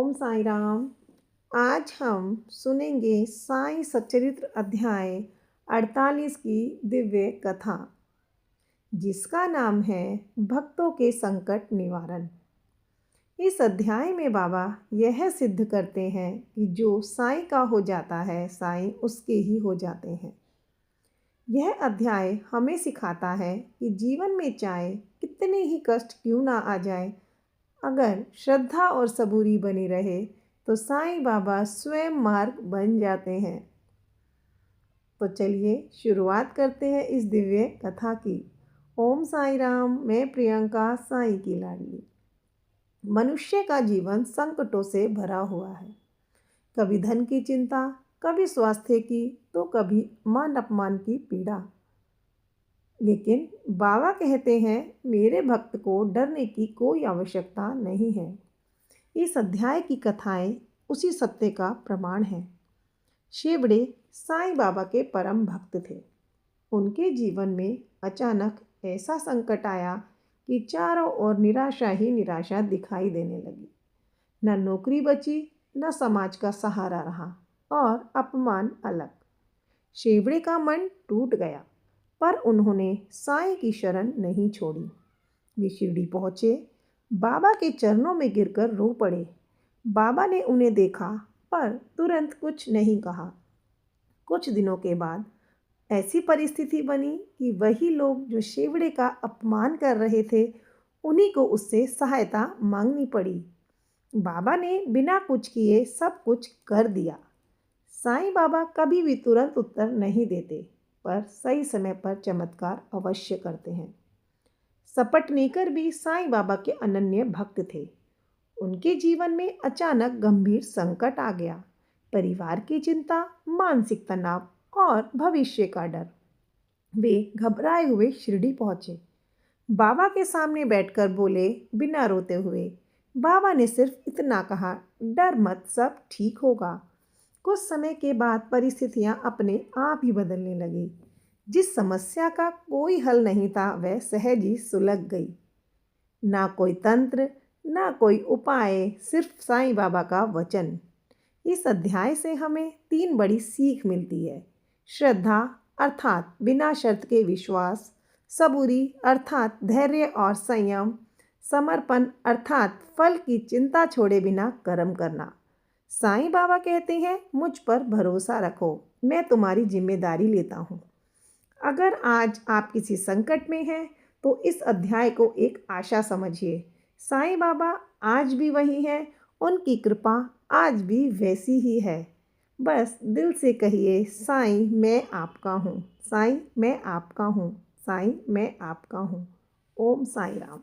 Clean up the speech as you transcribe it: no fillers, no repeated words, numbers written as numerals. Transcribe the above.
ओम साई राम। आज हम सुनेंगे साई सच्चरित्र अध्याय 48 की दिव्य कथा, जिसका नाम है भक्तों के संकट निवारण। इस अध्याय में बाबा यह सिद्ध करते हैं कि जो साई का हो जाता है, साई उसके ही हो जाते हैं। यह अध्याय हमें सिखाता है कि जीवन में चाहे कितने ही कष्ट क्यों ना आ जाए, अगर श्रद्धा और सबूरी बनी रहे तो साईं बाबा स्वयं मार्ग बन जाते हैं। तो चलिए शुरुआत करते हैं इस दिव्य कथा की। ओम साई राम। मैं प्रियंका, साईं की लाडली। मनुष्य का जीवन संकटों से भरा हुआ है। कभी धन की चिंता, कभी स्वास्थ्य की, तो कभी मान अपमान की पीड़ा। लेकिन बाबा कहते हैं, मेरे भक्त को डरने की कोई आवश्यकता नहीं है। इस अध्याय की कथाएं उसी सत्य का प्रमाण है। शेवड़े साईं बाबा के परम भक्त थे। उनके जीवन में अचानक ऐसा संकट आया कि चारों ओर निराशा ही निराशा दिखाई देने लगी। न नौकरी बची, न समाज का सहारा रहा और अपमान अलग। शेवड़े का मन टूट गया, पर उन्होंने साईं की शरण नहीं छोड़ी। वे शिरडी पहुँचे, बाबा के चरणों में गिरकर रो पड़े। बाबा ने उन्हें देखा, पर तुरंत कुछ नहीं कहा। कुछ दिनों के बाद ऐसी परिस्थिति बनी कि वही लोग जो शेवड़े का अपमान कर रहे थे, उन्हीं को उससे सहायता मांगनी पड़ी। बाबा ने बिना कुछ किए सब कुछ कर दिया। साईं बाबा कभी भी तुरंत उत्तर नहीं देते, पर सही समय पर चमत्कार अवश्य करते हैं। सपटनेकर भी साईं बाबा के अनन्य भक्त थे। उनके जीवन में अचानक गंभीर संकट आ गया। परिवार की चिंता, मानसिक तनाव और भविष्य का डर। वे घबराए हुए शिरडी पहुंचे। बाबा के सामने बैठकर बोले, बिना रोते हुए। बाबा ने सिर्फ इतना कहा, डर मत, सब ठीक होगा। कुछ समय के बाद परिस्थितियां अपने आप ही बदलने लगी। जिस समस्या का कोई हल नहीं था, वह सहज ही सुलग गई। ना कोई तंत्र, ना कोई उपाय, सिर्फ साईं बाबा का वचन। इस अध्याय से हमें 3 बड़ी सीख मिलती है। श्रद्धा अर्थात बिना शर्त के विश्वास, सबूरी अर्थात धैर्य और संयम, समर्पण अर्थात फल की चिंता छोड़े बिना कर्म करना। साईं बाबा कहते हैं, मुझ पर भरोसा रखो, मैं तुम्हारी जिम्मेदारी लेता हूँ। अगर आज आप किसी संकट में हैं, तो इस अध्याय को एक आशा समझिए। साईं बाबा आज भी वही हैं, उनकी कृपा आज भी वैसी ही है। बस दिल से कहिए, साईं मैं आपका हूँ, साईं मैं आपका हूँ, साईं मैं आपका हूँ। ओम साई राम।